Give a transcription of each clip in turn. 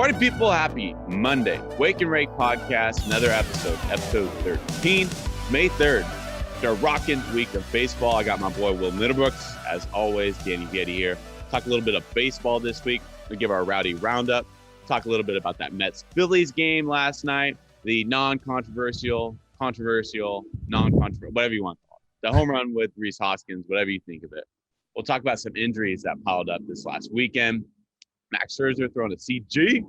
Party people, happy Monday. Wake and Rake Podcast, another episode 13, May 3rd. It's our rocking week of baseball. I got my boy Will Middlebrooks, as always, Danny Vietti here. Talk a little bit of baseball this week. We'll give our rowdy roundup. Talk a little bit about that Mets-Phillies game last night. The non-controversial, non-controversial, whatever you want to call it. The home run with Rhys Hoskins, whatever you think of it. We'll talk about some injuries that piled up this last weekend. Max Scherzer throwing a CG.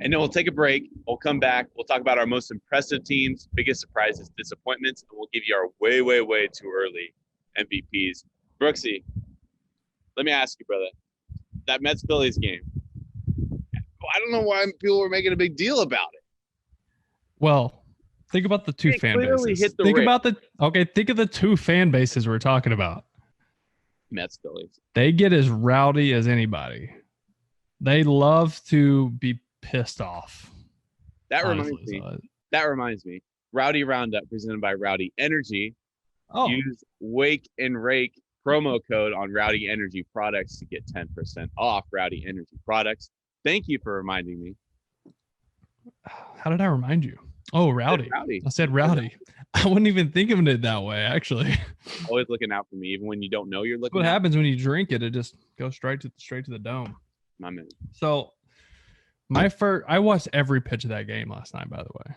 And then we'll take a break. We'll come back. We'll talk about our most impressive teams, biggest surprises, disappointments, and we'll give you our way too early MVPs. Brooksy, let me ask you, brother, that Mets-Phillies game, I don't know why people were making a big deal about it. Well, think about the two fan bases. Think of the two fan bases we're talking about. Mets-Phillies. They get as rowdy as anybody. They love to be pissed off. That reminds me. Rowdy Roundup presented by Rowdy Energy. Use Wake and Rake promo code on Rowdy Energy products to get 10% off Rowdy Energy products. Thank you for reminding me. How did I remind you? Oh, rowdy. I said rowdy. I wouldn't even think of it that way, actually. Always looking out for me, even when you don't know you're looking. What happens when you drink it? It just goes straight to the dome. My man. So, I watched every pitch of that game last night. By the way,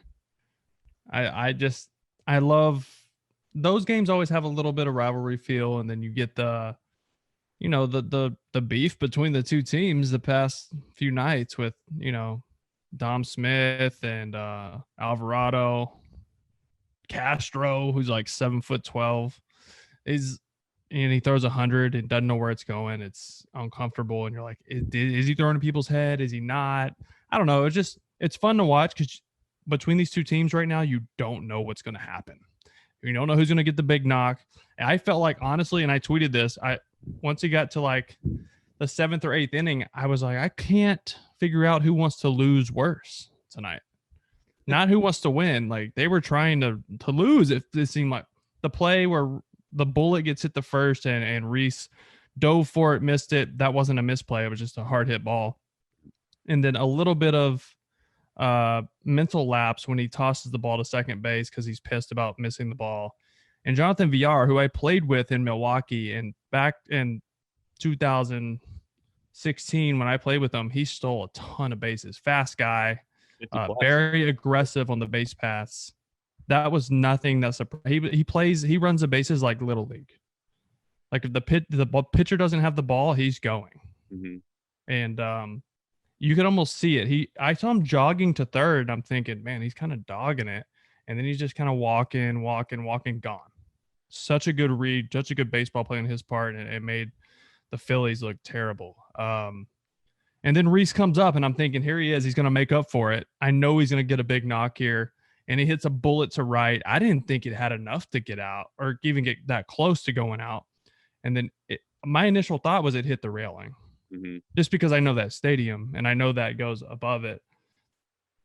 I love those games. Always have a little bit of rivalry feel, and then you get the beef between the two teams the past few nights with Dom Smith and Alvarado, Castro, who's like 7'12", and he throws 100 and doesn't know where it's going. It's uncomfortable, and you're like, is he throwing to people's head? Is he not? I don't know. It's fun to watch because between these two teams right now, you don't know what's going to happen. You don't know who's going to get the big knock. And I felt like, honestly, and I tweeted this, once he got to like the 7th or 8th inning, I was like, I can't figure out who wants to lose worse tonight. Not who wants to win. Like, they were trying to lose. It seemed like the play where the bullet gets hit the first and Rhys dove for it, missed it. That wasn't a misplay. It was just a hard hit ball. And then a little bit of mental lapse when he tosses the ball to second base because he's pissed about missing the ball. And Jonathan Villar, who I played with in Milwaukee, and back in 2016 when I played with him, he stole a ton of bases. Fast guy, very aggressive on the base paths. That was nothing that surprised. He runs the bases like Little League. Like if the pitcher doesn't have the ball, he's going. Mm-hmm. And you could almost see it. I saw him jogging to third. I'm thinking, man, he's kind of dogging it. And then he's just kind of walking, gone. Such a good read, such a good baseball play on his part, and it made the Phillies look terrible. And then Rhys comes up, and I'm thinking, here he is. He's going to make up for it. I know he's going to get a big knock here. And he hits a bullet to right. I didn't think it had enough to get out or even get that close to going out. And then my initial thought was it hit the railing. Mm-hmm. Just because I know that stadium and I know that goes above it.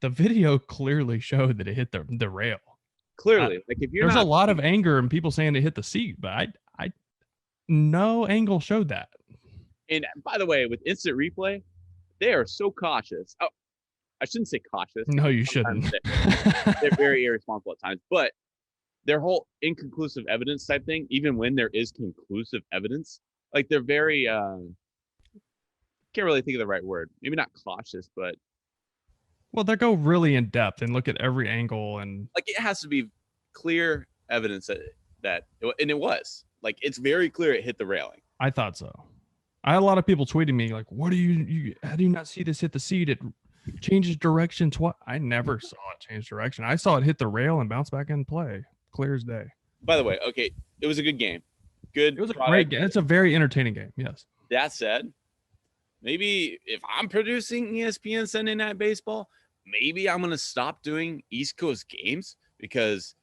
The video clearly showed that it hit the rail. Clearly. There's a lot of anger and people saying it hit the seat, but I no angle showed that. And by the way, with instant replay, they are so cautious. Oh, I shouldn't say cautious. No, you shouldn't. They're very irresponsible at times. But their whole inconclusive evidence type thing, even when there is conclusive evidence, like they're very, can't really think of the right word. Maybe not cautious, but. Well, they go really in depth and look at every angle. And like it has to be clear evidence that and it was. Like it's very clear it hit the railing. I thought so. I had a lot of people tweeting me like, how do you not see this hit the seat? It changes direction twice. I never saw it change direction. I saw it hit the rail and bounce back in play. Clear as day. By the way, okay, it was a good game. It was a great game. It's a very entertaining game. Yes. That said, maybe if I'm producing ESPN Sunday Night Baseball, maybe I'm going to stop doing East Coast games because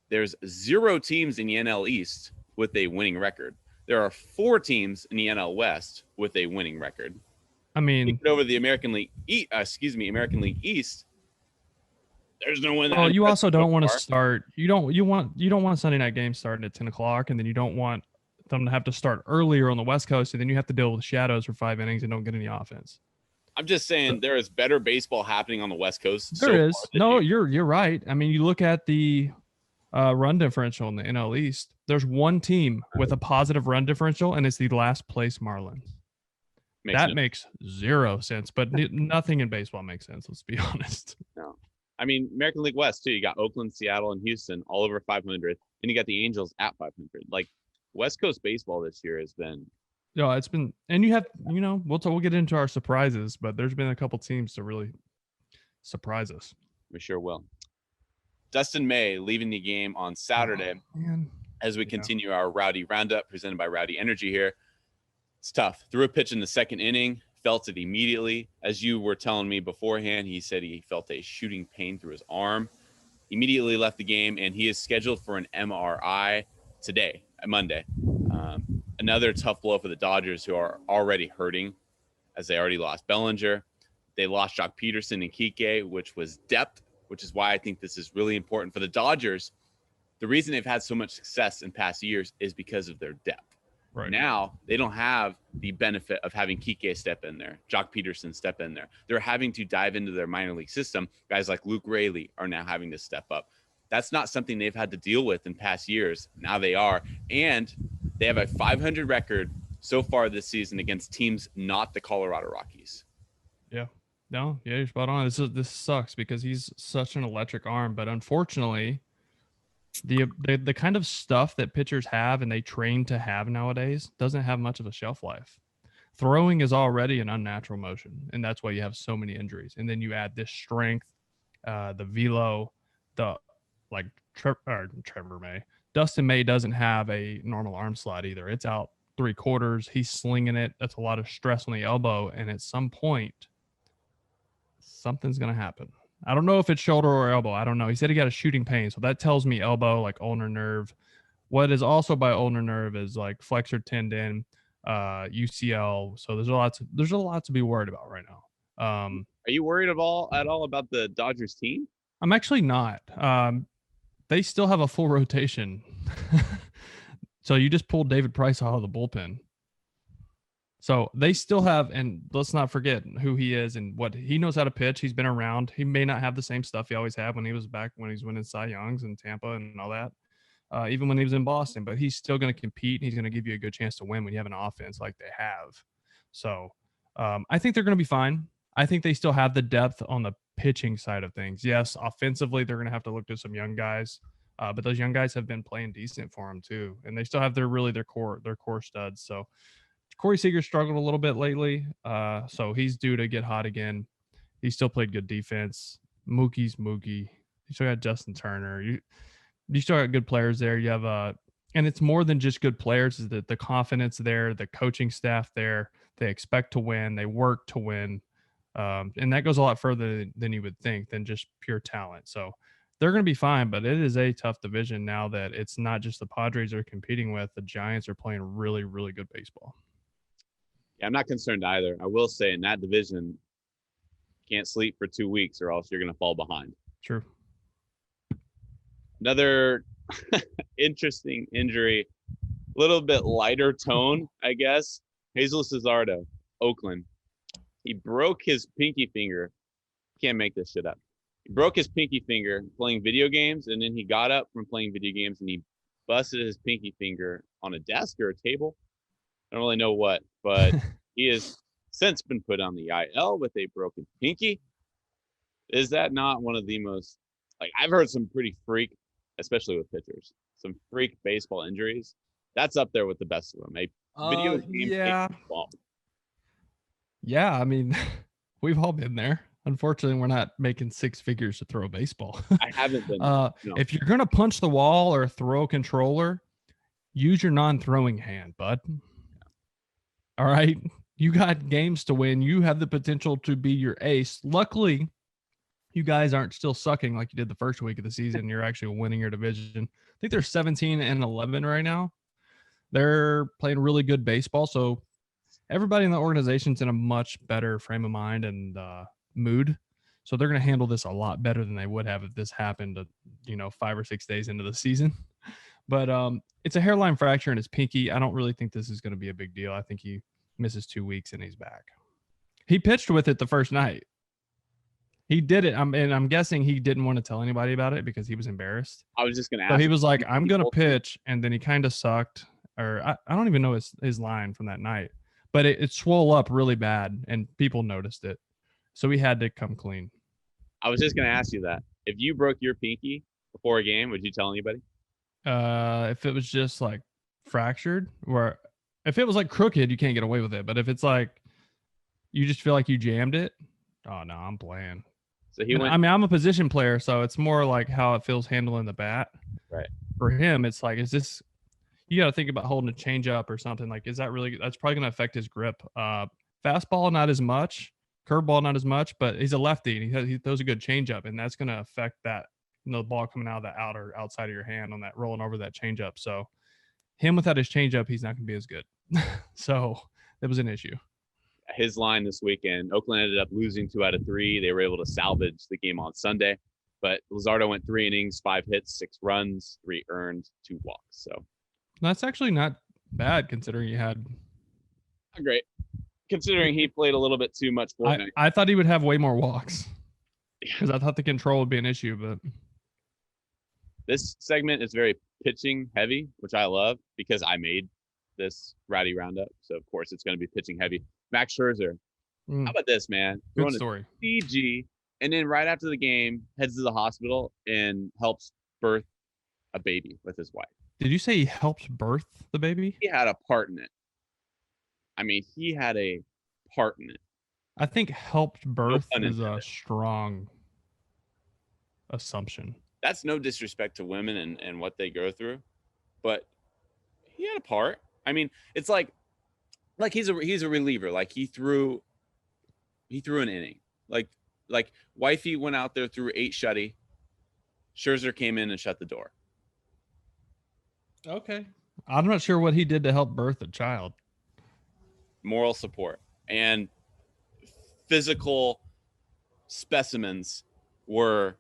there's 0 teams in the NL East with a winning record. There are 4 teams in the NL West with a winning record. I mean, over the American League East, there's no one. Well, you also don't want to start. You don't want Sunday night games starting at 10:00, and then you don't want them to have to start earlier on the West Coast, and then you have to deal with shadows for 5 innings and don't get any offense. I'm just saying there is better baseball happening on the West Coast. There is. No, you're right. I mean, you look at the run differential in the NL East. There's one team with a positive run differential, and it's the last place Marlins. Makes zero sense, but nothing in baseball makes sense. Let's be honest. No. I mean, American League West, too. You got Oakland, Seattle, and Houston all over 500. And you got the Angels at 500. Like, West Coast baseball this year has been. No, it's been, and you have, we'll get into our surprises, but there's been a couple teams to really surprise us. We sure will. Dustin May leaving the game on Saturday as we continue our Rowdy Roundup presented by Rowdy Energy here. It's tough. Threw a pitch in the second inning, felt it immediately. As you were telling me beforehand, he said he felt a shooting pain through his arm. Immediately left the game, and he is scheduled for an MRI today, Monday. Another tough blow for the Dodgers, who are already hurting, as they already lost Bellinger. They lost Jock Peterson and Kike, which was depth, which is why I think this is really important for the Dodgers. The reason they've had so much success in past years is because of their depth. Right now, they don't have the benefit of having Kike step in there, Jock Peterson step in there. They're having to dive into their minor league system. Guys like Luke Raley are now having to step up. That's not something they've had to deal with in past years. Now they are. And they have a 500 record so far this season against teams not the Colorado Rockies. Yeah. No, yeah, you're spot on. This sucks because he's such an electric arm. But unfortunately, the kind of stuff that pitchers have and they train to have nowadays doesn't have much of a shelf life. Throwing is already an unnatural motion, and that's why you have so many injuries. And then you add this strength, the velo, Trevor May. Dustin May doesn't have a normal arm slot either. It's out 3/4. He's slinging it. That's a lot of stress on the elbow, and at some point, something's going to happen. I don't know if it's shoulder or elbow. I don't know. He said he got a shooting pain. So that tells me elbow, like ulnar nerve. What is also by ulnar nerve is like flexor tendon, UCL. So there's a lot to be worried about right now. Are you worried at all about the Dodgers team? I'm actually not. They still have a full rotation. So you just pulled David Price out of the bullpen. So they still have, and let's not forget who he is and what he knows how to pitch. He's been around. He may not have the same stuff he always had when he was winning Cy Youngs in Tampa and all that, even when he was in Boston. But he's still going to compete. He's going to give you a good chance to win when you have an offense like they have. So I think they're going to be fine. I think they still have the depth on the pitching side of things. Yes, offensively, they're going to have to look to some young guys. But those young guys have been playing decent for them too. And they still have their core studs. So Corey Seager struggled a little bit lately, so he's due to get hot again. He still played good defense. Mookie's Mookie. You still got Justin Turner. You still got good players there. You have and it's more than just good players. Is that the confidence there, the coaching staff there. They expect to win. They work to win, and that goes a lot further than you would think than just pure talent. So they're going to be fine, but it is a tough division now that it's not just the Padres they're competing with. The Giants are playing really, really good baseball. Yeah, I'm not concerned either. I will say in that division, can't sleep for 2 weeks or else you're going to fall behind. True. Another interesting injury, a little bit lighter tone, I guess. Jesus Luzardo, Oakland. He broke his pinky finger. Can't make this shit up. He broke his pinky finger playing video games, and then he got up from playing video games and he busted his pinky finger on a desk or a table. I don't really know what, but he has since been put on the IL with a broken pinky. Is that not one of the most, I've heard some pretty freak, especially with pitchers, some freak baseball injuries. That's up there with the best of them. A video game. Yeah, I mean, we've all been there. Unfortunately, we're not making six figures to throw a baseball. I haven't been. No. If you're going to punch the wall or throw a controller, use your non-throwing hand, bud. All right. You got games to win. You have the potential to be your ace. Luckily, you guys aren't still sucking like you did the first week of the season. You're actually winning your division. I think they're 17-11 right now. They're playing really good baseball. So everybody in the organization's in a much better frame of mind and mood. So they're going to handle this a lot better than they would have if this happened, 5 or 6 days into the season. But it's a hairline fracture in his pinky. I don't really think this is going to be a big deal. I think he misses 2 weeks and he's back. He pitched with it the first night. He did it. I'm guessing he didn't want to tell anybody about it because he was embarrassed. I was just going to ask. So he was like, I'm going to pitch. And then he kind of sucked. Or I don't even know his line from that night. But it swole up really bad. And people noticed it. So he had to come clean. I was just going to ask you that. If you broke your pinky before a game, would you tell anybody? If it was just like fractured, or if it was like crooked, you can't get away with it. But if it's like you just feel like you jammed it, oh no, I'm playing. So he went. I mean, I'm a position player, so it's more like how it feels handling the bat. Right. For him, it's like, is this? You got to think about holding a changeup or something. Like, is that really? That's probably going to affect his grip. Fastball, not as much. Curveball, not as much. But he's a lefty, and he throws a good changeup, and that's going to affect that. The ball coming out of the outside of your hand on that rolling over that changeup. So him without his changeup, he's not going to be as good. So that was an issue. His line this weekend, Oakland ended up losing 2 out of 3. They were able to salvage the game on Sunday, but Luzardo went 3 innings, 5 hits, 6 runs, 3 earned, 2 walks. So that's actually not bad considering he had. Great. Considering he played a little bit too much Fortnite. I thought he would have way more walks because I thought the control would be an issue, but. This segment is very pitching heavy, which I love because I made this Rowdy Roundup. So, of course, it's going to be pitching heavy. Max Scherzer. How about this, man? Good story. CG, and then right after the game, heads to the hospital and helps birth a baby with his wife. Did you say he helped birth the baby? He had a part in it. I mean, he had a part in it. I think helped birth is a strong assumption. That's no disrespect to women and what they go through, but he had a part. I mean, it's like he's a reliever. Like he threw an inning. Like Wifey went out there, threw 8 shutty. Scherzer came in and shut the door. Okay. I'm not sure what he did to help birth a child. Moral support and physical specimens were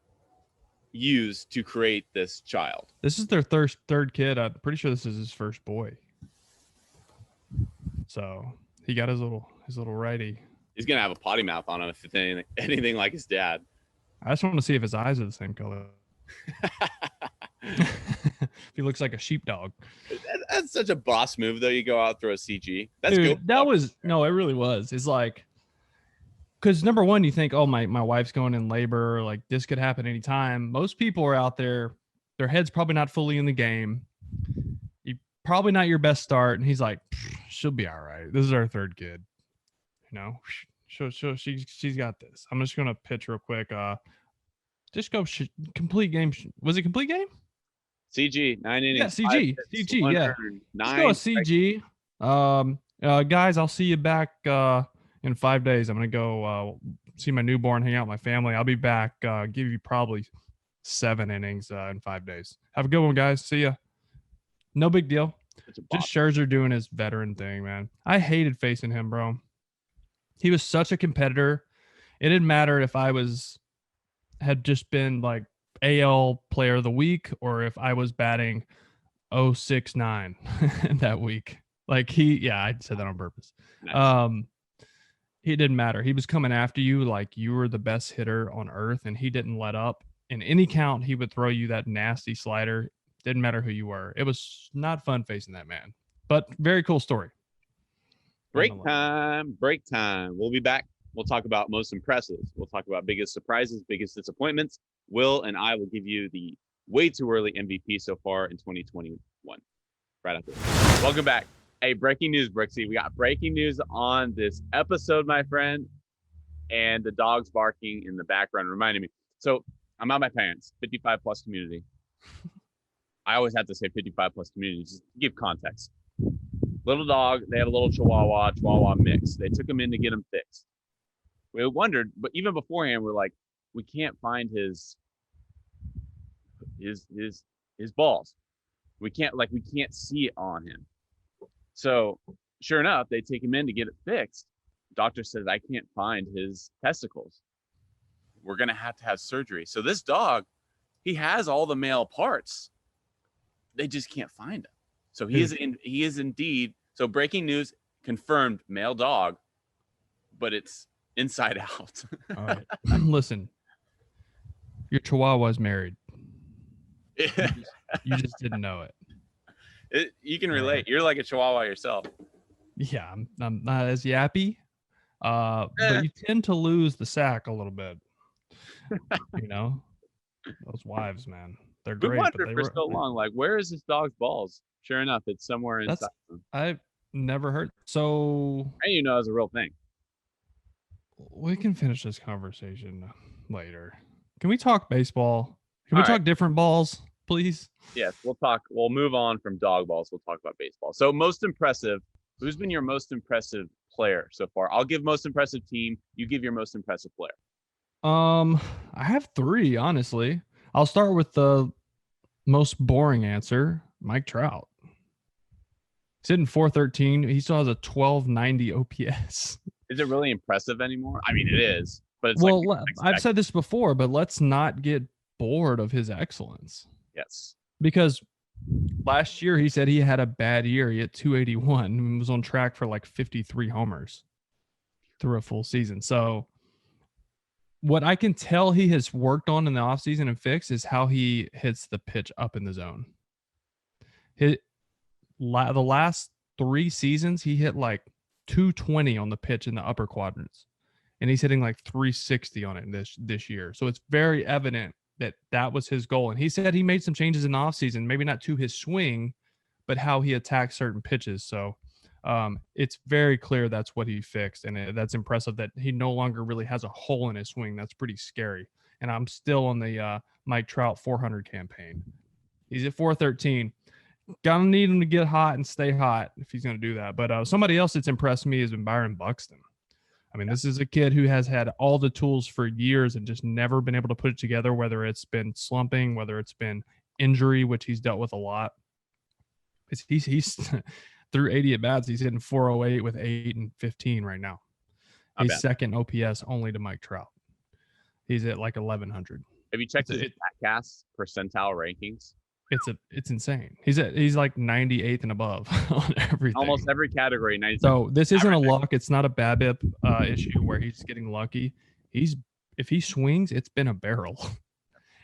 used to create this child. This is their third kid. I'm pretty sure this is his first boy. So he got his little righty. He's gonna have a potty mouth on him if it's anything like his dad. I just want to see if his eyes are the same color. If he looks like a sheepdog. That's such a boss move, though. You go out throw a CG. That's Dude, good. That was no, it really was. It's like, because number one, you think, oh, my wife's going in labor, like this could happen anytime. Most people are out there, their head's probably not fully in the game. You probably not your best start, and he's like, she'll be all right. This is our third kid, you know. She's got this. I'm just gonna pitch real quick. Just go complete game. Was it complete game? CG 9 innings. Yeah, CG. CG. Yeah. Let's go CG. Guys, I'll see you back in 5 days. I'm gonna go see my newborn, hang out with my family. I'll be back. Give you probably 7 innings in 5 days. Have a good one, guys. See ya. No big deal. Just Scherzer doing his veteran thing, man. I hated facing him, bro. He was such a competitor. It didn't matter if I had just been like AL player of the week or if I was batting 069 that week. Like I said that on purpose. Nice. It didn't matter. He was coming after you like you were the best hitter on earth, and he didn't let up. In any count, he would throw you that nasty slider. Didn't matter who you were. It was not fun facing that man, but very cool story. Break time. We'll be back. We'll talk about most impressive. We'll talk about biggest surprises, biggest disappointments. Will and I will give you the way too early MVP so far in 2021. Right after this. Welcome back. Hey, breaking news, Brooksy. We got breaking news on this episode, my friend. And the dog's barking in the background reminded me. So I'm at my parents, 55 plus community. I always have to say 55 plus community, just to give context. Little dog, they have a little Chihuahua mix. They took him in to get him fixed. We wondered, but even beforehand, we're like, we can't find his balls. We can't see it on him. So sure enough, they take him in to get it fixed. Doctor says, I can't find his testicles. We're going to have surgery. So this dog, he has all the male parts. They just can't find him. So he is indeed. So breaking news confirmed, male dog, but it's Inside Out. All right. Listen, your Chihuahua's married. You just didn't know it. You can All relate. right. You're like a Chihuahua yourself. Yeah, I'm not as yappy, but you tend to lose the sack a little bit. You know, those wives, man, they're We great, but wondered they for were. so long, like, where is this dog's balls? Sure enough, it's somewhere inside them. I've never heard. So And you know, it's a real thing. we can finish this conversation later. Can we talk baseball? Can All we talk right. different balls, please? Yes, we'll move on from dog balls. We'll talk about baseball. So most impressive, who's been your most impressive player so far? I'll give most impressive team. You give your most impressive player. I have 3, honestly. I'll start with the most boring answer, Mike Trout. He's hitting 413. He still has a 1290 OPS. Is it really impressive anymore? I mean, it is, but it's Well, like I've said this before, but let's not get bored of his excellence. yes. Because last year he said he had a bad year. He hit 281 and was on track for like 53 homers through a full season. So what I can tell he has worked on in the offseason and fixed is how he hits the pitch up in the zone. The last 3 seasons, he hit like 220 on the pitch in the upper quadrants, and he's hitting like 360 on it this year. So it's very evident that was his goal. And he said he made some changes in the offseason, maybe not to his swing, but how he attacks certain pitches. So it's very clear that's what he fixed. And that's impressive that he no longer really has a hole in his swing. That's pretty scary. And I'm still on the Mike Trout 400 campaign. He's at 413. Gonna need him to get hot and stay hot if he's gonna do that. But somebody else that's impressed me has been Byron Buxton. I mean, this is a kid who has had all the tools for years and just never been able to put it together, whether it's been slumping, whether it's been injury, which he's dealt with a lot. He's through 80 at bats. He's hitting 408 with 8 and 15 right now. He's second OPS only to Mike Trout. He's at like 1100. Have you checked his Statcast percentile rankings? It's insane. He's like 98th and above on everything. Almost every category. 96. So this isn't a luck. It's not a BABIP issue where he's getting lucky. If he swings, it's been a barrel.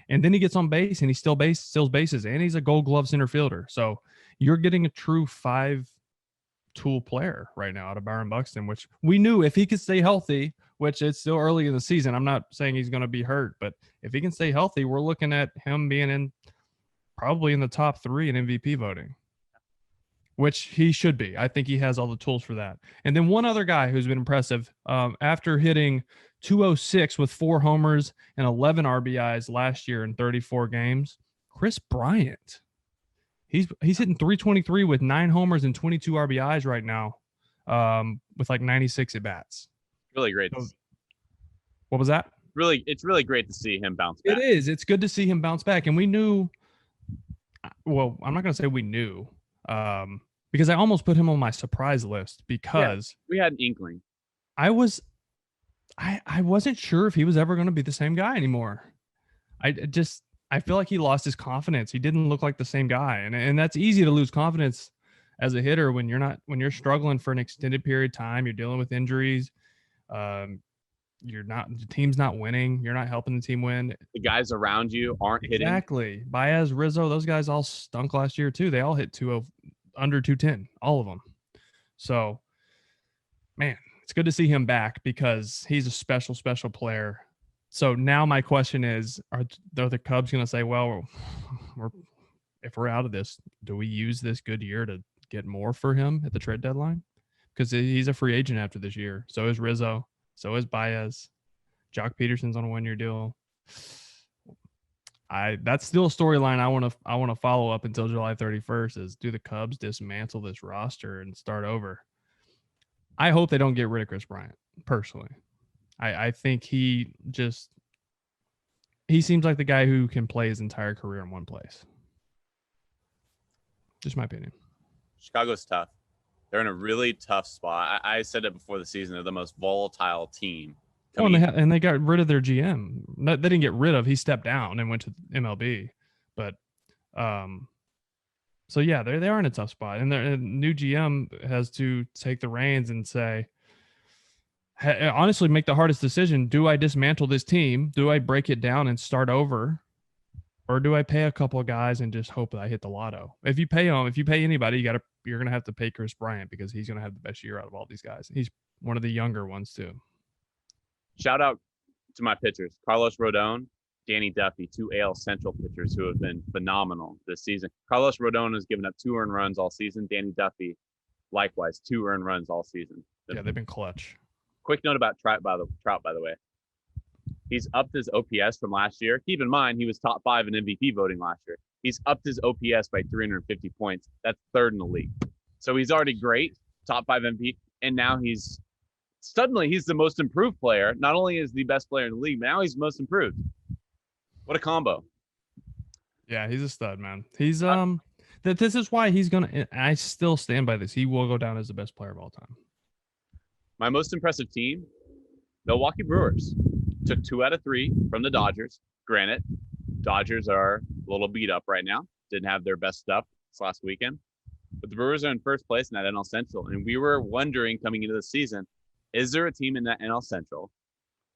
And then he gets on base and he steals bases, and he's a Gold Glove center fielder. So you're getting a true 5-tool player right now out of Byron Buxton, which we knew if he could stay healthy, which it's still early in the season. I'm not saying he's going to be hurt, but if he can stay healthy, we're looking at him being probably in the top 3 in MVP voting, which he should be. I think he has all the tools for that. And then one other guy who's been impressive, after hitting 206 with 4 homers and 11 RBIs last year in 34 games, Kris Bryant. He's hitting 323 with 9 homers and 22 RBIs right now, with like 96 at bats. Really great. What was that? It's really great to see him bounce back. It is. It's good to see him bounce back. And we knew, well, I'm not going to say we knew, because I almost put him on my surprise list because we had an inkling. I wasn't sure if he was ever going to be the same guy anymore. I feel like he lost his confidence. He didn't look like the same guy. And that's easy to lose confidence as a hitter when you're struggling for an extended period of time, you're dealing with injuries. The team's not winning. You're not helping the team win. The guys around you aren't hitting. Exactly. Baez, Rizzo, those guys all stunk last year too. They all hit under 210, all of them. So, man, it's good to see him back because he's a special, special player. So now my question is, are the Cubs going to say, well, if we're out of this, do we use this good year to get more for him at the trade deadline? Because he's a free agent after this year. So is Rizzo. So is Baez. Jock Peterson's on a 1-year deal. That's still a storyline I want to follow up until July 31st. Is do the Cubs dismantle this roster and start over? I hope they don't get rid of Kris Bryant. Personally, I think he seems like the guy who can play his entire career in one place. Just my opinion. Chicago's tough. They're in a really tough spot. I said it before the season. They're the most volatile team. Oh, and they got rid of their GM. They didn't get rid of. He stepped down and went to MLB. But, so yeah, they are in a tough spot. And their new GM has to take the reins and say, honestly make the hardest decision. Do I dismantle this team? Do I break it down and start over? Or do I pay a couple of guys and just hope that I hit the lotto? If you pay anybody, you're going to have to pay Chris Bryant because he's going to have the best year out of all these guys. He's one of the younger ones too. Shout out to my pitchers, Carlos Rodon, Danny Duffy, 2 AL Central pitchers who have been phenomenal this season. Carlos Rodon has given up 2 earned runs all season. Danny Duffy, likewise, 2 earned runs all season. Yeah, they've been clutch. Quick note about Trout, by the way. He's upped his OPS from last year. Keep in mind, he was top 5 in MVP voting last year. He's upped his OPS by 350 points. That's 3rd in the league. So he's already great, top 5 MVP, and now he's the most improved player. Not only is the best player in the league, but now he's most improved. What a combo. Yeah, he's a stud, man. He's this is why he's gonna. I still stand by this. He will go down as the best player of all time. My most impressive team, Milwaukee Brewers, took 2 out of 3 from the Dodgers. Granted, Dodgers are a little beat up right now. Didn't have their best stuff this last weekend. But the Brewers are in first place in that NL Central. And we were wondering coming into the season, is there a team in that NL Central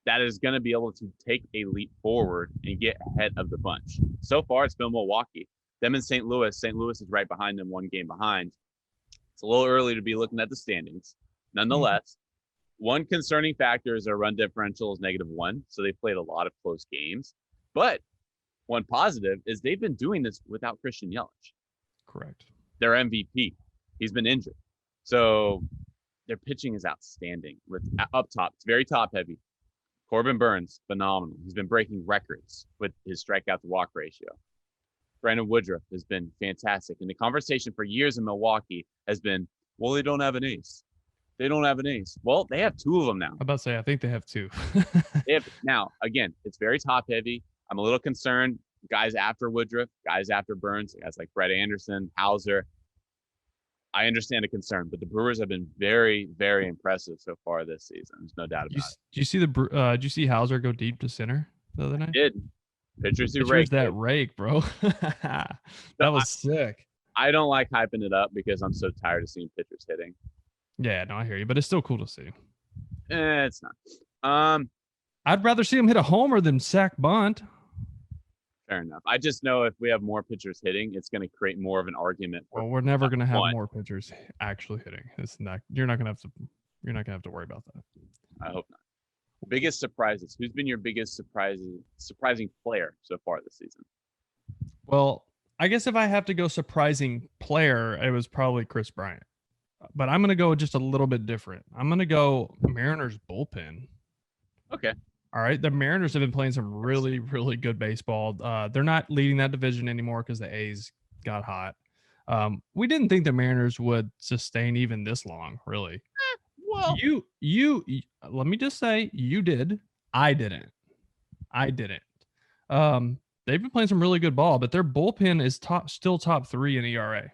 that is going to be able to take a leap forward and get ahead of the bunch? So far, it's been Milwaukee. Them and St. Louis. St. Louis is right behind them, 1 game behind. It's a little early to be looking at the standings. Nonetheless, one concerning factor is their run differential is -1. So they played a lot of close games. But one positive is they've been doing this without Christian Yelich. Correct. Their MVP. He's been injured. So their pitching is outstanding. With up top, it's very top heavy. Corbin Burns, phenomenal. He's been breaking records with his strikeout to walk ratio. Brandon Woodruff has been fantastic. And the conversation for years in Milwaukee has been, well, they don't have an ace. They don't have an ace. Well, they have 2 of them now. I'm about to say, I think they have 2. Now, again, it's very top heavy. I'm a little concerned. Guys after Woodruff, guys after Burns, guys like Brett Anderson, Hauser. I understand the concern, but the Brewers have been very, very impressive so far this season. There's no doubt about it. Did you see Hauser go deep to center the other night? I did. Pitchers who rake. That rake, bro. That was sick. I don't like hyping it up because I'm so tired of seeing pitchers hitting. Yeah, no, I hear you, but it's still cool to see. It's not. I'd rather see him hit a homer than sack bunt. Fair enough. I just know if we have more pitchers hitting, it's going to create more of an argument. Well, we're never going to have more pitchers actually hitting. It's not. You're not going to have to worry about that. I hope not. Biggest surprises. Who's been your biggest surprising player so far this season? Well, I guess if I have to go surprising player, it was probably Chris Bryant. But I'm going to go just a little bit different. I'm going to go Mariners bullpen. Okay. All right. The Mariners have been playing some really, really good baseball. They're not leading that division anymore because the A's got hot. We didn't think the Mariners would sustain even this long, really. Well, you let me just say you did. I didn't. They've been playing some really good ball, but their bullpen is still top 3 in ERA.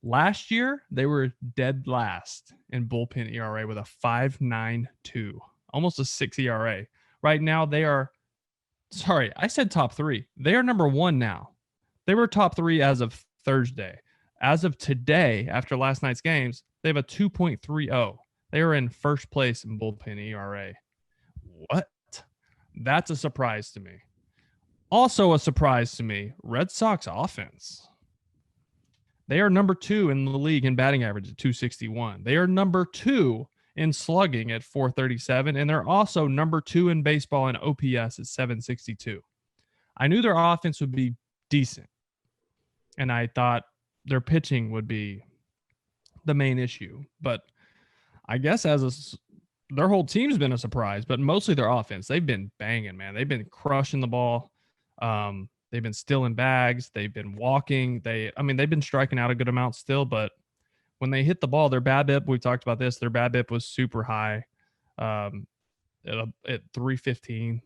Last year, they were dead last in bullpen ERA with a 5.92, almost a 6 ERA. Right now, I said top 3. They are number 1 now. They were top 3 as of Thursday. As of today, after last night's games, they have a 2.30. They are in first place in bullpen ERA. What? That's a surprise to me. Also a surprise to me, Red Sox offense. They are number 2 in the league in batting average at 261. They are number 2 in slugging at 437, and they're also number 2 in baseball in OPS at 762. I knew their offense would be decent, and I thought their pitching would be the main issue. But I guess their whole team's been a surprise, but mostly their offense. They've been banging, man. They've been crushing the ball. They've been stealing bags. They've been walking. They've been striking out a good amount still, but when they hit the ball, their BABIP, we've talked about this, their BABIP was super high at 315.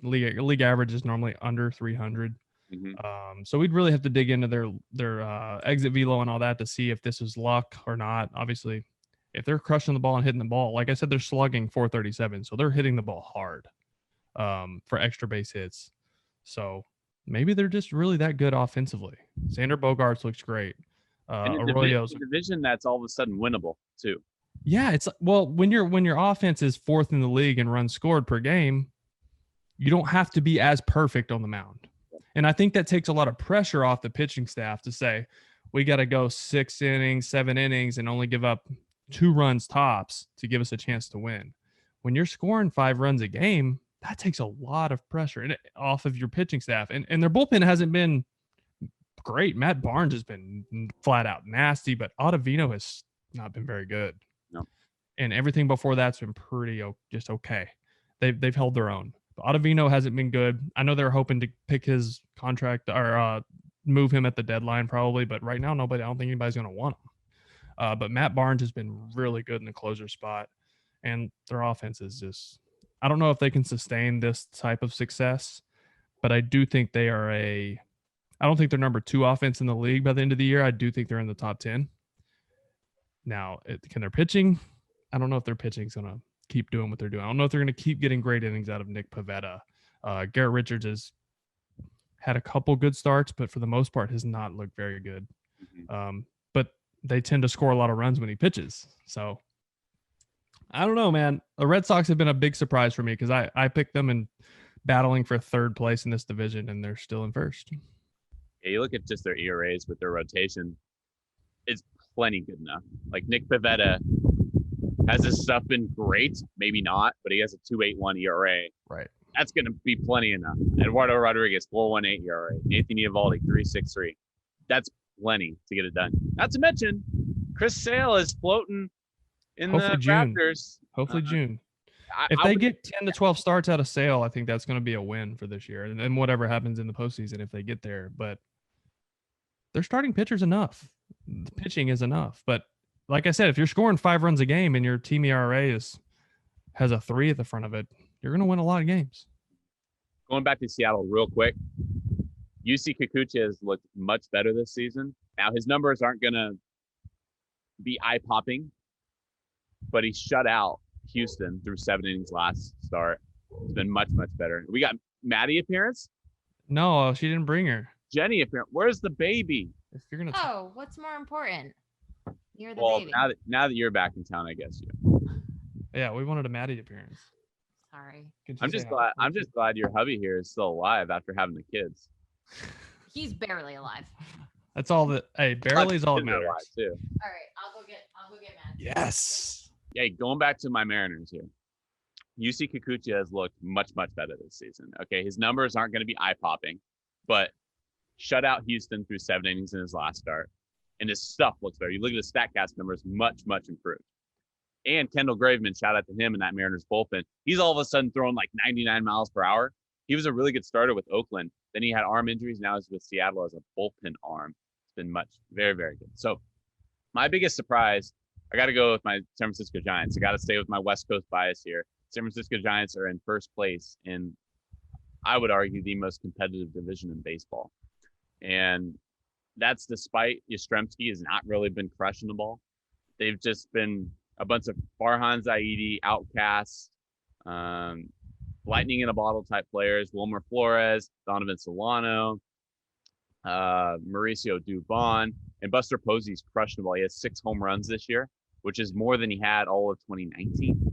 League average is normally under 300. Mm-hmm. So we'd really have to dig into their exit velo and all that to see if this is luck or not. Obviously, if they're crushing the ball and hitting the ball, like I said, they're slugging 437, so they're hitting the ball hard for extra base hits. So maybe they're just really that good offensively. Xander Bogaerts looks great. Arroyo's a division that's all of a sudden winnable too. Yeah, it's well when your offense is fourth in the league in runs scored per game, you don't have to be as perfect on the mound. And I think that takes a lot of pressure off the pitching staff to say, we got to go 6 innings, 7 innings, and only give up 2 runs tops to give us a chance to win. When you're scoring 5 runs a game, that takes a lot of pressure off of your pitching staff. And their bullpen hasn't been great. Matt Barnes has been flat out nasty, but Ottavino has not been very good. No. And everything before that's been pretty just okay. They've held their own. Ottavino hasn't been good. I know they're hoping to pick his contract or move him at the deadline probably, but right now I don't think anybody's going to want him. But Matt Barnes has been really good in the closer spot, and their offense is just, I don't know if they can sustain this type of success, but I do think they are I don't think they're number 2 offense in the league by the end of the year. I do think they're in the top 10. Now, can their pitching? I don't know if their pitching is going to keep doing what they're doing. I don't know if they're going to keep getting great innings out of Nick Pivetta. Garrett Richards has had a couple good starts, but for the most part has not looked very good. Mm-hmm. But they tend to score a lot of runs when he pitches. So I don't know, man. The Red Sox have been a big surprise for me because I picked them in battling for 3rd place in this division, and they're still in 1st. Yeah, you look at just their ERAs with their rotation, it's plenty good enough. Like Nick Pivetta, has his stuff been great? Maybe not, but he has a 2.81 ERA. Right. That's going to be plenty enough. Eduardo Rodriguez, 4.18 ERA. Nathan Eovaldi, 3.63. That's plenty to get it done. Not to mention, Chris Sale is floating in Hopefully the June. Raptors. Hopefully June. If they get 10 to 12 starts out of Sale, I think that's going to be a win for this year. And then whatever happens in the postseason if they get there. But they're starting pitchers enough. The pitching is enough. But like I said, if you're scoring 5 runs a game and your team ERA has a 3 at the front of it, you're going to win a lot of games. Going back to Seattle real quick, UC Kikuchi has looked much better this season. Now, his numbers aren't going to be eye-popping, but he shut out Houston through 7 innings last start. It's been much, much better. We got Maddie appearance? No, she didn't bring her. Jenny appearance. Where's the baby? If you're gonna what's more important? You're the baby. Now that you're back in town, I guess you. Yeah, we wanted a Maddie appearance. Sorry. I'm just glad your hubby here is still alive after having the kids. He's barely alive. That's all that. Hey, barely is all that matters. Too. All right, I'll go get Matt. Yes. Yeah, going back to my Mariners here. UC Kikuchi has looked much, much better this season. Okay, his numbers aren't going to be eye-popping, but shut out Houston through 7 innings in his last start, and his stuff looks better. You look at his StatCast numbers, much, much improved. And Kendall Graveman, shout out to him in that Mariners bullpen. He's all of a sudden throwing like 99 miles per hour. He was a really good starter with Oakland. Then he had arm injuries. Now he's with Seattle as a bullpen arm. It's been very, very good. So my biggest surprise, I got to go with my San Francisco Giants. I got to stay with my West Coast bias here. San Francisco Giants are in 1st place in, I would argue, the most competitive division in baseball. And that's despite Yastrzemski has not really been crushing the ball. They've just been a bunch of Farhan Zaidi, outcasts, lightning in a bottle type players, Wilmer Flores, Donovan Solano, Mauricio Dubon, and Buster Posey's crushing the ball. He has 6 home runs this year, which is more than he had all of 2019.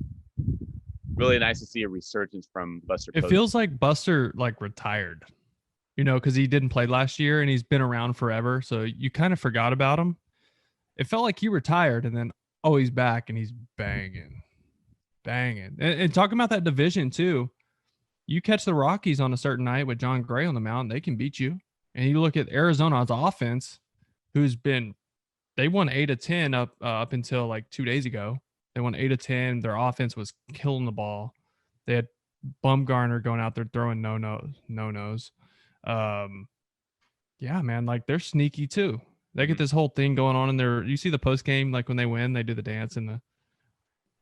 Really nice to see a resurgence from Buster Posey. It feels like Buster retired, because he didn't play last year and he's been around forever. So you kind of forgot about him. It felt like he retired and then, he's back and he's banging. And talking about that division too, you catch the Rockies on a certain night with John Gray on the mound, they can beat you. And you look at Arizona's offense, they won 8 of 10 up until like 2 days ago. They won 8 of 10. Their offense was killing the ball. They had Bumgarner going out there throwing no-nos. Yeah, man, they're sneaky too. They get this whole thing going on in there. You see the post game, when they win, they do the dance and the.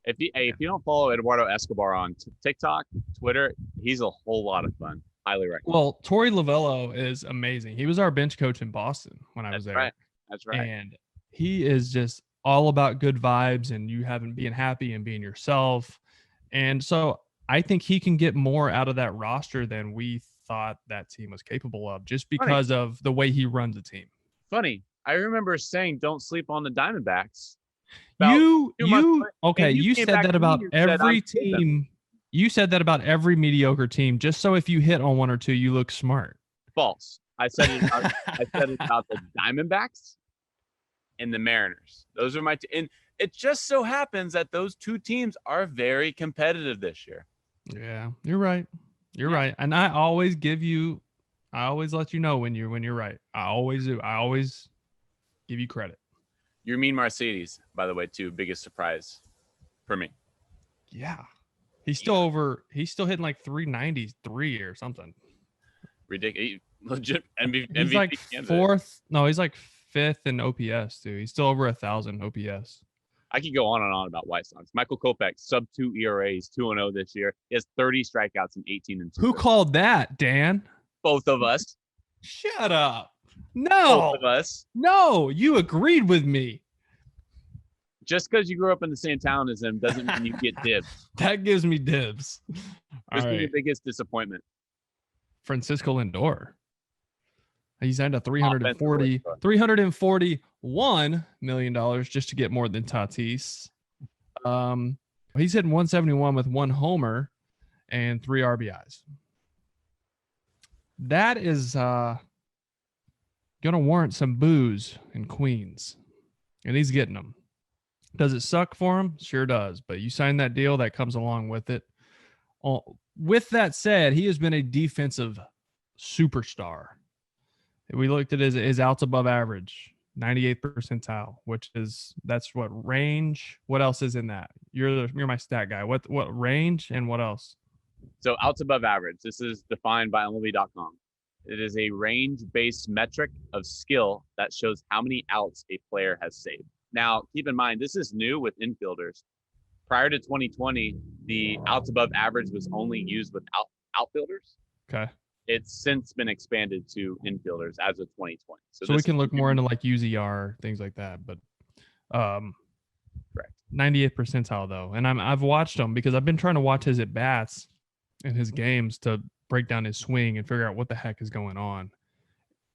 If you don't follow Eduardo Escobar on TikTok, Twitter, he's a whole lot of fun. Highly recommend. Well, Torey Lovello is amazing. He was our bench coach in Boston when I was there. That's right. And he is just all about good vibes and you being happy and being yourself. And so I think he can get more out of that roster than we thought that team was capable of, just because of the way he runs the team. Funny. I remember saying don't sleep on the Diamondbacks About You 2 months okay, and you came said back that to me about and said, every "I'm saving." team. You said that about every mediocre team, just so if you hit on one or two, you look smart. False. I said it about the Diamondbacks and the Mariners. Those are my and it just so happens that those two teams are very competitive this year. Yeah, you're right. You're Yeah. right. And I always let you know when you're right. I always do. I always give you credit. Your mean Mercedes, by the way, too. Biggest surprise for me. Yeah. He's still hitting like 393 or something. Ridiculous. Legit MVP. He's like candidate. fourth. No, he's like fifth in OPS, dude. He's still over 1,000 OPS. I could go on and on about White Sox. Michael Kopech, sub 2 ERA. He's 2-0 this year. He has 30 strikeouts and 18 and 2. Who called that, Dan? Both of us. Shut up. No. Both of us. No, you agreed with me. Just because you grew up in the same town as him doesn't mean you get dibs. That gives me dibs. All This is right. your biggest disappointment. Francisco Lindor. He signed a $341 million just to get more than Tatis. He's hitting 171 with 1 homer and 3 RBIs. That is gonna warrant some boos in Queens, and he's getting them. Does it suck for him? Sure does. But you sign that deal, that comes along with it. With that said, he has been a defensive superstar. We looked at his outs above average, 98th percentile, that's what range. What else is in that? You're my stat guy. What range and what else? So outs above average. This is defined by MLB.com. It is a range-based metric of skill that shows how many outs a player has saved. Now, keep in mind, this is new with infielders. Prior to 2020, the outs above average was only used with outfielders. Okay. It's since been expanded to infielders as of 2020. So we can look more into like UZR, things like that. But correct. 98th percentile though. And I've watched him because I've been trying to watch his at-bats and his games to break down his swing and figure out what the heck is going on.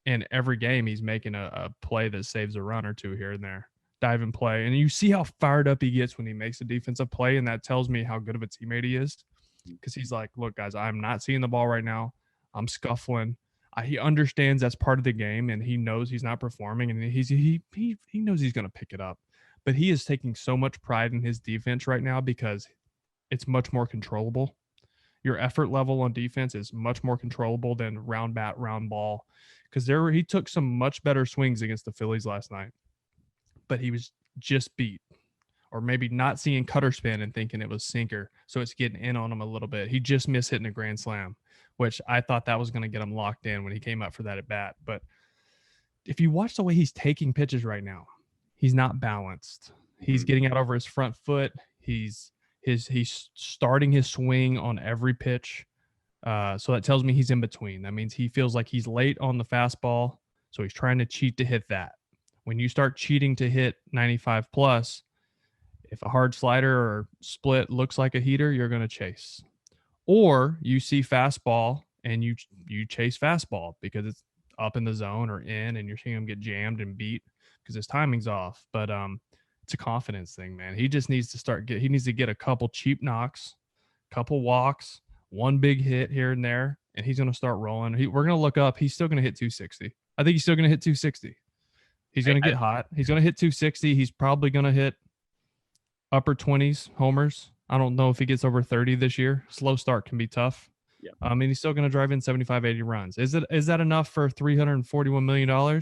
And every game he's making a play that saves a run or two here and there. Dive and play. And you see how fired up he gets when he makes a defensive play. And that tells me how good of a teammate he is. Because he's like, look, guys, I'm not seeing the ball right now. I'm scuffling. He understands that's part of the game, and he knows he's not performing, and he knows he's going to pick it up. But he is taking so much pride in his defense right now because it's much more controllable. Your effort level on defense is much more controllable than round bat, round ball. Because he took some much better swings against the Phillies last night, but he was just beat. Or maybe not seeing cutter spin and thinking it was sinker, so it's getting in on him a little bit. He just missed hitting a grand slam, which I thought that was going to get him locked in when he came up for that at bat. But if you watch the way he's taking pitches right now, he's not balanced. He's getting out over his front foot. He's starting his swing on every pitch. So that tells me he's in between. That means he feels like he's late on the fastball, so he's trying to cheat to hit that. When you start cheating to hit 95 plus, if a hard slider or split looks like a heater, you're going to chase. Or you see fastball and you chase fastball because it's up in the zone or in, and you're seeing him get jammed and beat because his timing's off. But it's a confidence thing, man. He just needs to he needs to get a couple cheap knocks, couple walks, one big hit here and there, and he's going to start rolling. We're going to look up. He's still going to hit 260. I think he's still going to hit 260. He's going to get hot. He's going to hit 260. He's probably going to hit upper 20s homers. I don't know if he gets over 30 this year. Slow start can be tough. Yeah. And he's still going to drive in 75, 80 runs. Is that enough for $341 million?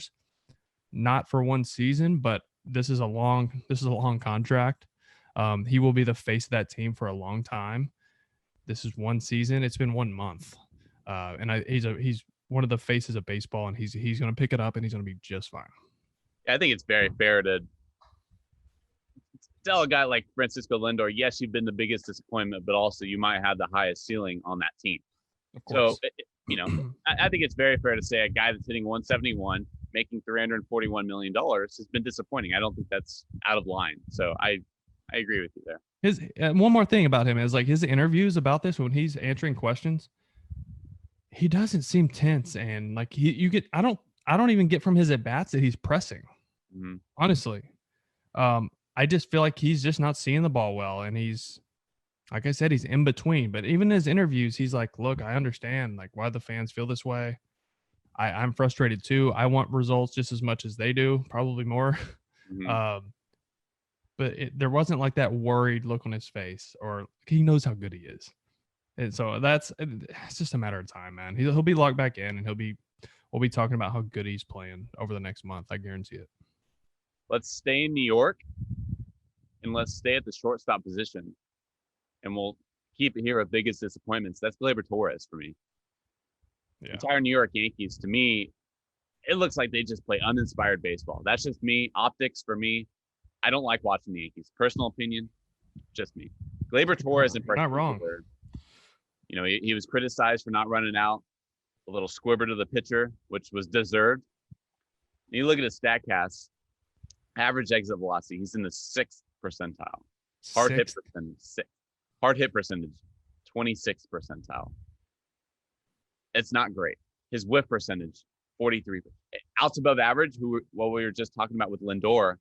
Not for one season, but this is a long contract. He will be the face of that team for a long time. This is one season. It's been 1 month. He's one of the faces of baseball, and he's going to pick it up, and he's going to be just fine. I think it's very fair to tell a guy like Francisco Lindor, yes, you've been the biggest disappointment, but also you might have the highest ceiling on that team. Of course. So, I think it's very fair to say a guy that's hitting 171, making $341 million has been disappointing. I don't think that's out of line. So I agree with you there. One more thing about him is like his interviews about this, when he's answering questions, he doesn't seem tense, and like I don't even get from his at bats that he's pressing. Mm-hmm. Honestly, I just feel like he's just not seeing the ball well, and he's, like I said, he's in between. But even in his interviews, he's like, "Look, I understand like why the fans feel this way. I'm frustrated too. I want results just as much as they do, probably more." Mhm. But there wasn't like that worried look on his face, or he knows how good he is. And so it's just a matter of time, man. He'll be locked back in, and we'll be talking about how good he's playing over the next month. I guarantee it. Let's stay in New York, and let's stay at the shortstop position, and we'll keep it here of biggest disappointments. That's Gleyber Torres for me. Yeah. Entire New York Yankees, to me, it looks like they just play uninspired baseball. That's just me. Optics for me. I don't like watching the Yankees. Personal opinion, just me. Gleyber Torres in You're not wrong. You know, he was criticized for not running out a little squibber to the pitcher, which was deserved. And you look at his StatCast, average exit velocity, he's in the 6th percentile. Hard hit percentage, 6. Hard hit percentage, 26th percentile. It's not great. His whiff percentage, 43. Outs above average, what we were just talking about with Lindor.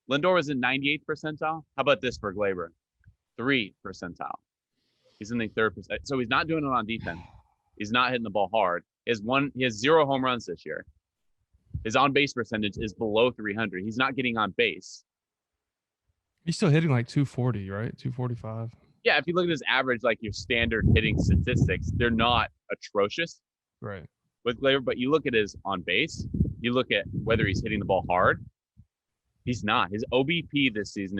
Lindor was in 98th percentile. How about this for Gleyber? 3 percentile. He's in the 3rd percentile. So he's not doing it on defense. He's not hitting the ball hard. He has 0 home runs this year. His on-base percentage is below 300. He's not getting on base. He's still hitting like 240, right? 245. Yeah, if you look at his average, like your standard hitting statistics, they're not atrocious. Right. With Gleyber, but you look at his on base, you look at whether he's hitting the ball hard. He's not. His OBP this season,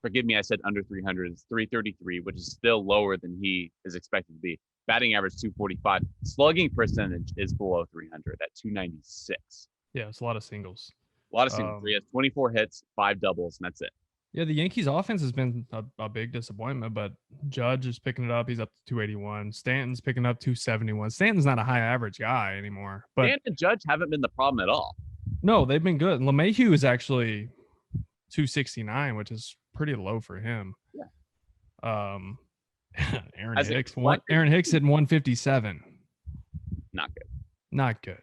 forgive me, I said under 300, is 333, which is still lower than he is expected to be. Batting average 245. Slugging percentage is below 300 at 296. Yeah, it's a lot of singles. A lot of singles. He has 24 hits, 5 doubles, and that's it. Yeah, the Yankees offense has been a big disappointment, but Judge is picking it up. He's up to 281. Stanton's picking up 271. Stanton's not a high average guy anymore. But Stanton and Judge haven't been the problem at all. No, they've been good. LeMahieu is actually 269, which is pretty low for him. Yeah. Aaron Hicks hitting 157. Not good. Not good.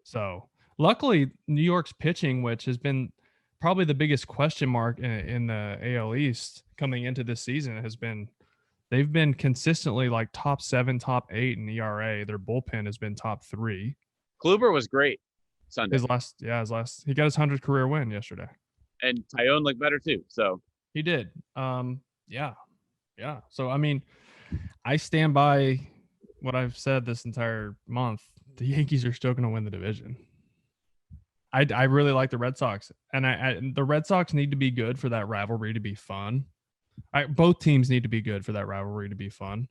So luckily, New York's pitching, which has been probably the biggest question mark in the AL East coming into this season, they've been consistently like top 7, top 8 in ERA. Their bullpen has been top 3. Kluber was great Sunday. His last, he got his 100th career win yesterday. And Tyone looked better too. So he did. Yeah. So I mean, I stand by what I've said this entire month. The Yankees are still going to win the division. I really like the Red Sox, and the Red Sox need to be good for that rivalry to be fun. Both teams need to be good for that rivalry to be fun,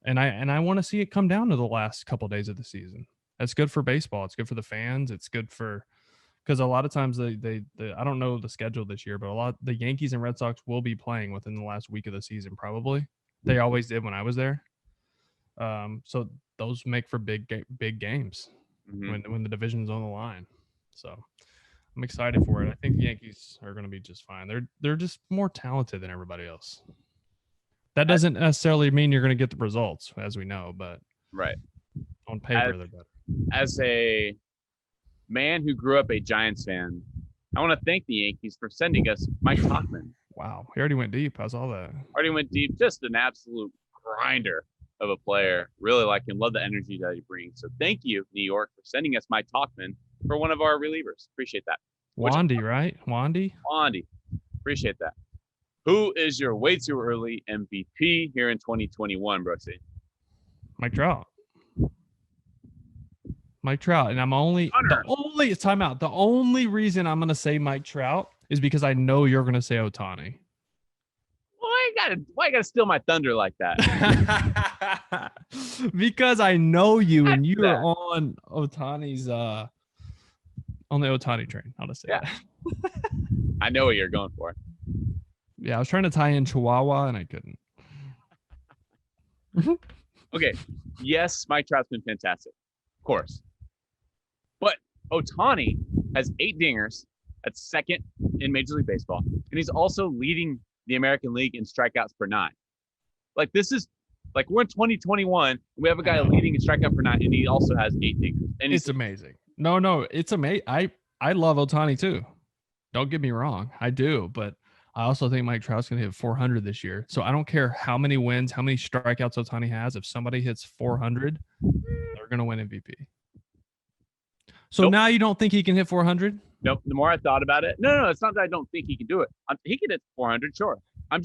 and I want to see it come down to the last couple of days of the season. That's good for baseball. It's good for the fans. It's good because a lot of times they I don't know the schedule this year, but the Yankees and Red Sox will be playing within the last week of the season. Probably they always did when I was there. So those make for big games when the division's on the line. So I'm excited for it. I think the Yankees are going to be just fine. They're just more talented than everybody else. That doesn't necessarily mean you're going to get the results, as we know, but right on paper they're better. As a man who grew up a Giants fan, I want to thank the Yankees for sending us Mike Tauchman. Wow, he already went deep. I saw that. Already went deep. Just an absolute grinder of a player. Really like him. Love the energy that he brings. So thank you, New York, for sending us Mike Tauchman for one of our relievers. Appreciate that. Wandy, right? Wandy. Appreciate that. Who is your way too early MVP here in 2021, Brooksy? Mike Trout. And I'm timeout. The only reason I'm going to say Mike Trout is because I know you're going to say Ohtani. Why you gotta steal my thunder like that? Because I know you and you are on Ohtani's on the Ohtani train. I'll just say that. I know what you're going for. Yeah, I was trying to tie in Chihuahua and I couldn't. Okay. Yes, Mike Trout's been fantastic. Of course. But Ohtani has 8 dingers. That's second in Major League Baseball. And he's also leading the American League in strikeouts per 9. Like, this is like, we're in 2021 and we have a guy leading in strikeout per 9 and he also has 8 dingers. And it's amazing. No, it's amazing. I love Ohtani too. Don't get me wrong. I do, but I also think Mike Trout's going to hit 400 this year. So I don't care how many wins, how many strikeouts Ohtani has. If somebody hits 400, they're going to win MVP. So Nope. now you don't think he can hit 400? Nope. The more I thought about it, no, it's not that I don't think he can do it. He can hit 400, sure.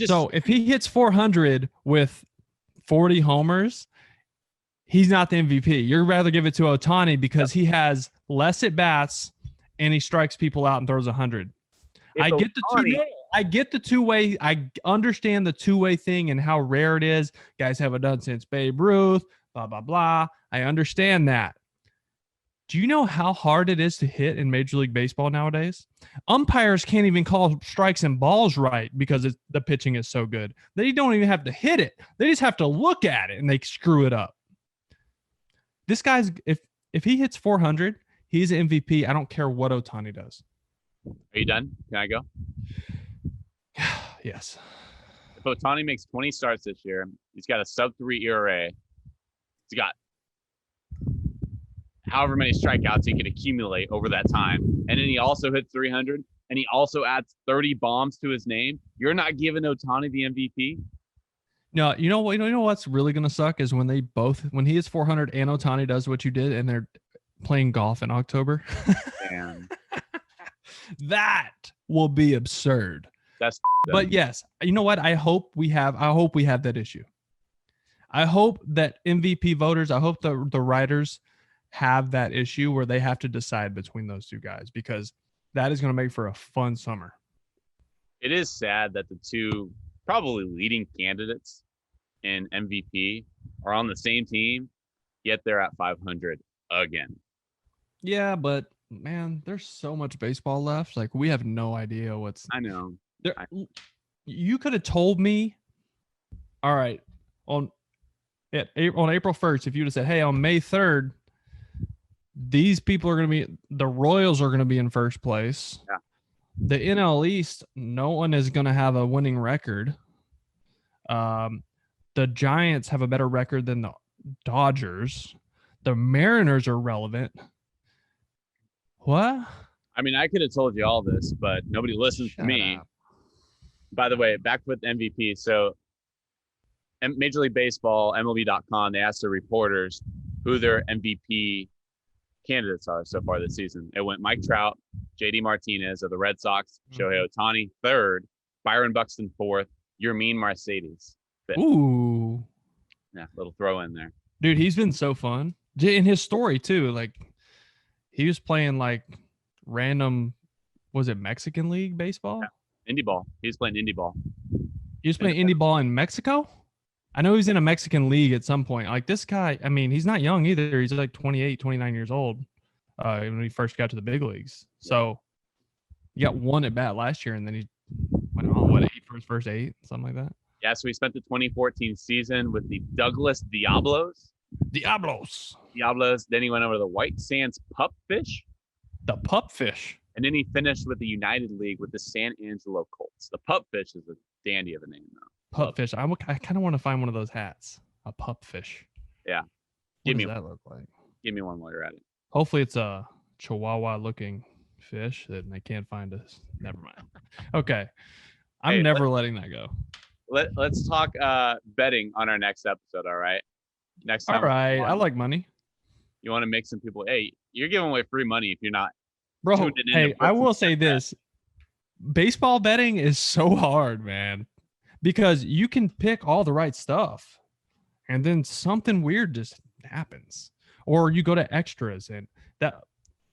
So if he hits 400 with 40 homers, he's not the MVP. You'd rather give it to Ohtani because he has less at bats and he strikes people out and throws 100. I get the two-way. I understand the two-way thing and how rare it is. Guys haven't done since Babe Ruth, blah, blah, blah. I understand that. Do you know how hard it is to hit in Major League Baseball nowadays? Umpires can't even call strikes and balls right because the pitching is so good. They don't even have to hit it. They just have to look at it and they screw it up. This guy's, if he hits 400, he's an MVP. I don't care what Ohtani does. Are you done? Can I go? Yes. If Ohtani makes 20 starts this year, he's got a sub-3 ERA. He's got however many strikeouts he can accumulate over that time. And then he also hits 300, and he also adds 30 bombs to his name. You're not giving Ohtani the MVP? No, you know what's really going to suck is when he hits 400 and Ohtani does what you did, and they're playing golf in October. Damn. That will be absurd. But yes, you know what? I hope we have that issue. I hope that MVP voters, I hope the writers have that issue where they have to decide between those two guys, because that is going to make for a fun summer. It is sad that the two probably leading candidates in MVP are on the same team, yet they're at 500 again. Yeah, but man, there's so much baseball left. Like, we have no idea what's. I know. You could have told me, all right, on April 1st, if you'd have said, hey, on May 3rd, these people are going to be, the Royals are going to be in first place. Yeah. The NL East, no one is going to have a winning record. The Giants have a better record than the Dodgers. The Mariners are relevant. What? I mean, I could have told you all this, but nobody listens to me. Up. By the way, back with MVP. So Major League Baseball, MLB.com, they asked their reporters who their MVP candidates are so far this season. It went Mike Trout, JD Martinez of the Red Sox, Shohei Ohtani third, Byron Buxton fourth, Yermin Mercedes fifth. Ooh. Yeah, little throw in there. Dude, he's been so fun. In his story, too, like, he was playing, like, random, was it Mexican League baseball? Yeah. Indie ball. He was playing indie ball. He was playing indie ball in Mexico? I know he's in a Mexican league at some point. Like, this guy, I mean, he's not young either. He's like 28, 29 years old when he first got to the big leagues. So he got one at bat last year, and then he went on, 8 for his first 8, something like that? Yeah, so he spent the 2014 season with the Douglas Diablos. Then he went over to the White Sands Pupfish. The Pupfish. And then he finished with the United League with the San Angelo Colts. The Pupfish is a dandy of a name, though. Pupfish. I kind of want to find one of those hats. A Pupfish. Yeah. What does that look like? Give me one while you're at it. Hopefully it's a Chihuahua-looking fish that they can't find us. Never mind. Okay. I'm never letting that go. Let's talk betting on our next episode, all right? Next time. All right. I like money. You want to make some people, hey, you're giving away free money if you're not. Bro, hey, I will say this. Baseball betting is so hard, man, because you can pick all the right stuff and then something weird just happens. Or you go to extras, and that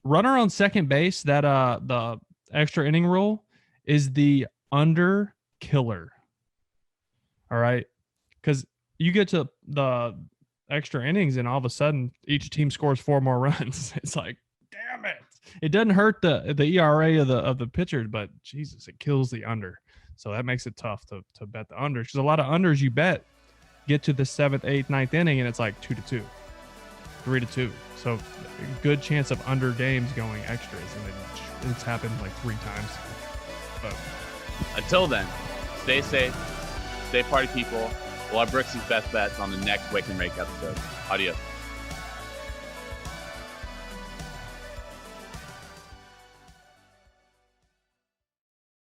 runner on second base, that the extra inning rule is the under killer. All right. Because you get to the extra innings and all of a sudden each team scores 4 more runs. It's like, damn it. It doesn't hurt the ERA of the pitchers, but Jesus, it kills the under. So that makes it tough to bet the unders, because a lot of unders you bet get to the 7th, 8th, 9th inning and it's like 2-2, 3-2. So a good chance of under games going extras, and it's happened like 3 times. But until then, stay safe, stay party people. We'll have Brooks's best bets on the next Wake and Rake episode. Adios.